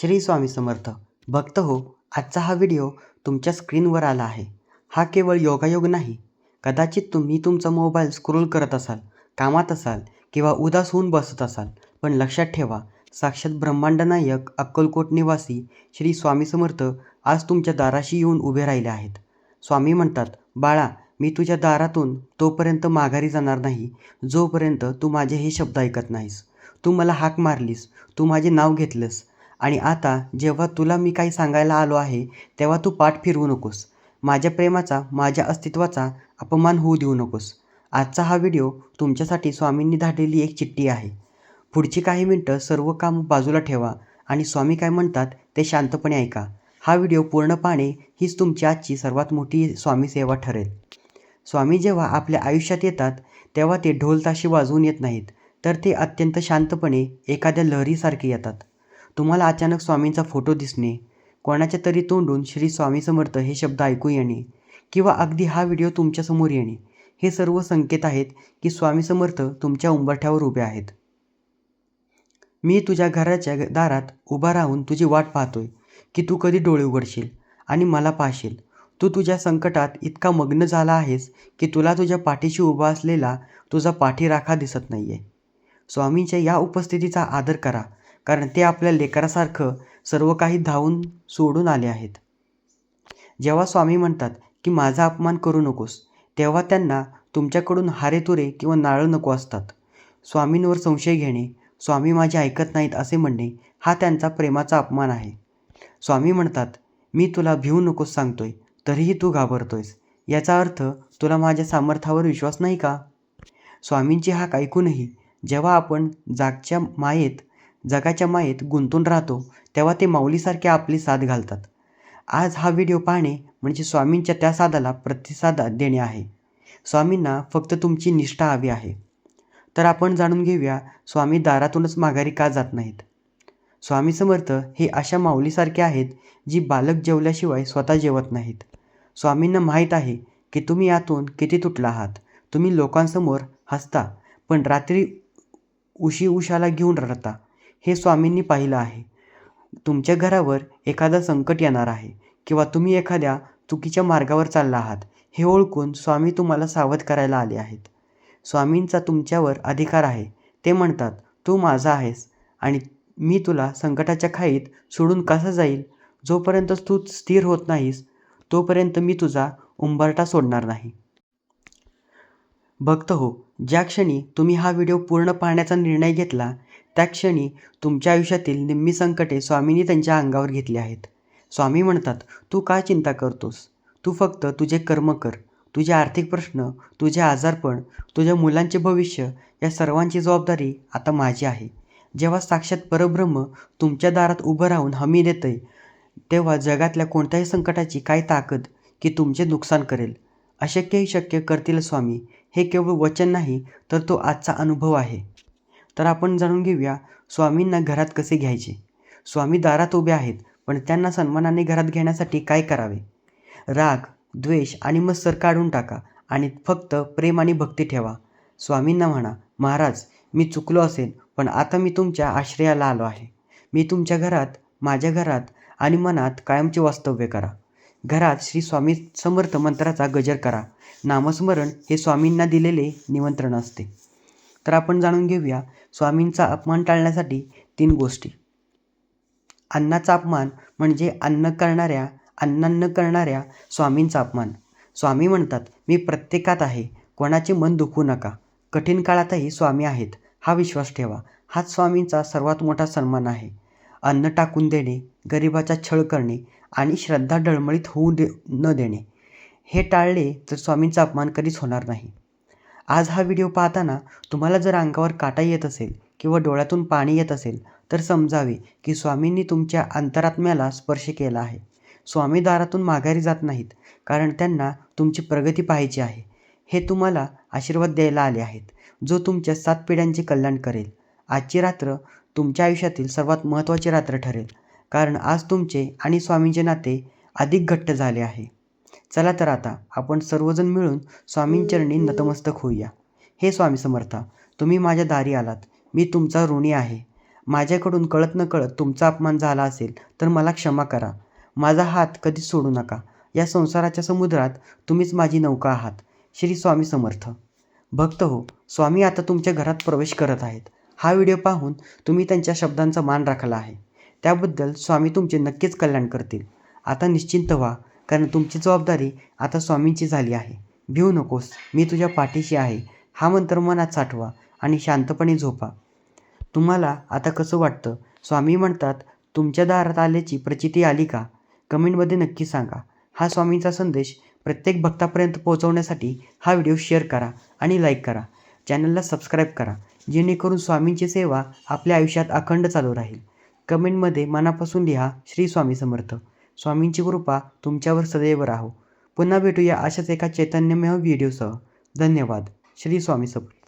श्री स्वामी समर्थ. भक्त हो, आजचा हा व्हिडिओ तुमच्या स्क्रीनवर आला आहे. हा केवळ योगायोग नाही. कदाचित तुम्ही तुमचा मोबाईल स्क्रोल करत असाल, कामात असाल किंवा उदास होऊन बसत असाल. पण लक्षात ठेवा, साक्षात ब्रह्मांड नायक, अक्कलकोट निवासी श्री स्वामी समर्थ आज तुमच्या दाराशी येऊन उभे राहिले आहेत. स्वामी म्हणतात, बाळा, मी तुझ्या दारातून तोपर्यंत माघारी जाणार नाही जोपर्यंत तू माझे हे शब्द ऐकत नाहीस. तू मला हाक मारलीस, तू माझे नाव घेतलंस आणि आता जेव्हा तुला मी काही सांगायला आलो आहे तेव्हा तू पाठ फिरवू नकोस. माझ्या प्रेमाचा, माझ्या अस्तित्वाचा अपमान होऊ देऊ नकोस. आजचा हा व्हिडिओ तुमच्यासाठी स्वामींनी धाडलेली एक चिठ्ठी आहे. पुढची काही मिनटं सर्व काम बाजूला ठेवा आणि स्वामी काय म्हणतात ते शांतपणे ऐका. हा व्हिडिओ पूर्ण पाहणे हीच तुमची आजची सर्वात मोठी स्वामी सेवा ठरेल. स्वामी जेव्हा आपल्या आयुष्यात येतात तेव्हा ते ढोल ताशे वाजवून येत नाहीत, तर ते अत्यंत शांतपणे एखाद्या लहरीसारखे येतात. तुम्हाला अचानक स्वामींचा फोटो दिसणे, कोणाच्या तरी तोंडून श्री स्वामी समर्थ हे शब्द ऐकू येणे किंवा अगदी हा व्हिडिओ तुमच्यासमोर येणे, हे सर्व संकेत आहेत की स्वामी समर्थ तुमच्या उंबरठ्यावर उभे आहेत. मी तुझ्या घराच्या दारात उभा राहून तुझी वाट पाहतोय की तू कधी डोळे उघडशील आणि मला पाहशील. तू तुझ्या संकटात इतका मग्न झाला आहेस की तुला तुझ्या पाठीशी उभा असलेला तुझा पाठीराखा दिसत नाहीये. स्वामींच्या या उपस्थितीचा आदर करा, कारण ते आपल्या लेकरासारखं सर्व काही धावून सोडून आले आहेत. जेव्हा स्वामी म्हणतात की माझा अपमान करू नकोस, तेव्हा त्यांना तुमच्याकडून हारेतुरे किंवा नारळ नको असतात. स्वामींवर संशय घेणे, स्वामी माझे ऐकत नाहीत असे म्हणणे, हा त्यांचा प्रेमाचा अपमान आहे. स्वामी म्हणतात, मी तुला भिवू नकोस सांगतोय, तरीही तू घाबरतोयस. याचा अर्थ तुला माझ्या सामर्थ्यावर विश्वास नाही का? स्वामींची हाक ऐकूनही जेव्हा आपण जगाच्या मायेत गुंतून राहतो तेव्हा ते माऊलीसारखे आपली साथ घालतात. आज हा व्हिडिओ पाहणे म्हणजे स्वामींच्या त्या साथाला प्रतिसाद देणे आहे. स्वामींना फक्त तुमची निष्ठा हवी आहे. तर आपण जाणून घेऊया, स्वामी दारातूनच माघारी का जात नाहीत. स्वामी समर्थ हे अशा माऊलीसारखे आहेत जी बालक जेवल्याशिवाय स्वतः जेवत नाहीत. स्वामींना माहीत आहे की तुम्ही यातून किती तुटला आहात. तुम्ही लोकांसमोर हसता पण रात्री उशाला घेऊन रडता. हे स्वामींनी पाहिलं आहे. तुमच्या घरावर एखादं संकट येणार आहे किंवा तुम्ही एखाद्या चुकीच्या मार्गावर चालला आहात हे ओळखून स्वामी तुम्हाला सावध करायला आले आहेत. स्वामींचा तुमच्यावर अधिकार आहे. ते म्हणतात, तू माझा आहेस आणि मी तुला संकटाच्या खाईत सोडून कसा जाईल. जोपर्यंत तू स्थिर होत नाहीस तोपर्यंत मी तुझा उंबरठा सोडणार नाही. भक्त हो, ज्या क्षणी तुम्ही हा व्हिडिओ पूर्ण पाहण्याचा निर्णय घेतला त्या क्षणी तुमच्या आयुष्यातील निम्मी संकटे स्वामींनी त्यांच्या अंगावर घेतली आहेत. स्वामी म्हणतात, तू का चिंता करतोस? तू फक्त तुझे कर्म कर. तुझे आर्थिक प्रश्न, तुझे आजारपण, तुझ्या मुलांचे भविष्य या सर्वांची जबाबदारी आता माझी आहे. जेव्हा साक्षात परब्रह्म तुमच्या दारात उभं राहून हमी देतंय तेव्हा जगातल्या कोणत्याही संकटाची काय ताकद की तुमचे नुकसान करेल. अशक्यही शक्य करतील स्वामी. हे केवळ वचन नाही तर तो आजचा अनुभव आहे. तर आपण जाणून घेऊया स्वामींना घरात कसे घ्यायचे. स्वामी दारात उभे आहेत, पण त्यांना सन्मानाने घरात घेण्यासाठी काय करावे? राग, द्वेष आणि मत्सर काढून टाका आणि फक्त प्रेम आणि भक्ती ठेवा. स्वामींना म्हणा, महाराज, मी चुकलो असेल पण आता मी तुमच्या आश्रयाला आलो आहे. मी तुमच्या घरात, माझ्या घरात आणि मनात कायमचे वास्तव्य करा. घरात श्री स्वामी समर्थ मंत्राचा गजर करा. नामस्मरण हे स्वामींना दिलेले निमंत्रण असते. तर आपण जाणून घेऊया स्वामींचा अपमान टाळण्यासाठी 3 गोष्टी. अन्नाचा अपमान म्हणजे अन्न करणाऱ्या स्वामींचा अपमान. स्वामी म्हणतात, मी प्रत्येकात आहे, कोणाचे मन दुखवू नका. कठीण काळातही स्वामी आहेत हा विश्वास ठेवा. हाच स्वामींचा सर्वात मोठा सन्मान आहे. अन्न टाकून देणे, गरिबाचा छळ करणे आणि श्रद्धा डळमळीत न देणे हे टाळले तर स्वामींचा अपमान कधीच होणार नाही. आज हा व्हिडिओ पाहताना तुम्हाला जर अंगावर काटा येत असेल किंवा डोळ्यातून पाणी येत असेल तर समजावे की स्वामींनी तुमच्या अंतरात्म्याला स्पर्श केला आहे. स्वामी दारातून माघारी जात नाहीत कारण त्यांना तुमची प्रगती पाहायची आहे. हे तुम्हाला आशीर्वाद द्यायला आले आहेत, जो तुमच्या 7 पिढ्यांचे कल्याण करेल. आजची रात्र तुमच्या आयुष्यातील सर्वात महत्त्वाची रात्र ठरेल, कारण आज तुमचे आणि स्वामींचे नाते अधिक घट्ट झाले आहे. चला तर आता आपण सर्वजण मिळून स्वामींचरणी नतमस्तक होऊया. हे स्वामी समर्थ, तुम्ही माझ्या दारी आलात. मी तुमचा ऋणी आहे माझ्याकडून कळत नकळत तुमचा अपमान झाला असेल तर मला क्षमा करा. माझा हात कधीच सोडू नका. या संसाराच्या समुद्रात तुम्हीच माझी नौका आहात. श्री स्वामी समर्थ. भक्त हो, स्वामी आता तुमच्या घरात प्रवेश करत आहेत. हा व्हिडिओ पाहून तुम्ही त्यांच्या शब्दांचा मान राखला आहे. त्याबद्दल स्वामी तुमचे नक्कीच कल्याण करतील. आता निश्चिंत व्हा, कारण तुमची जबाबदारी आता स्वामींची झाली आहे. भिवू नकोस, मी तुझ्या पाठीशी आहे. हा मंत्र मनात साठवा आणि शांतपणे झोपा. तुम्हाला आता कसं वाटतं? स्वामी म्हणतात, तुमच्या दारात आल्याची प्रचिती आली का? कमेंटमध्ये नक्की सांगा. हा स्वामींचा संदेश प्रत्येक भक्तापर्यंत पोहोचवण्यासाठी हा व्हिडिओ शेअर करा आणि लाईक करा. चॅनलला सबस्क्राईब करा, जेणेकरून स्वामींची सेवा आपल्या आयुष्यात अखंड चालू राहील. कमेंटमध्ये मनापासून लिहा, श्री स्वामी समर्थ. स्वामींची कृपा तुमच्यावर सदैव राहो. पुन्हा भेटूया अशाच एका चैतन्यमय व्हिडिओसह. धन्यवाद. श्री स्वामी समर्थ.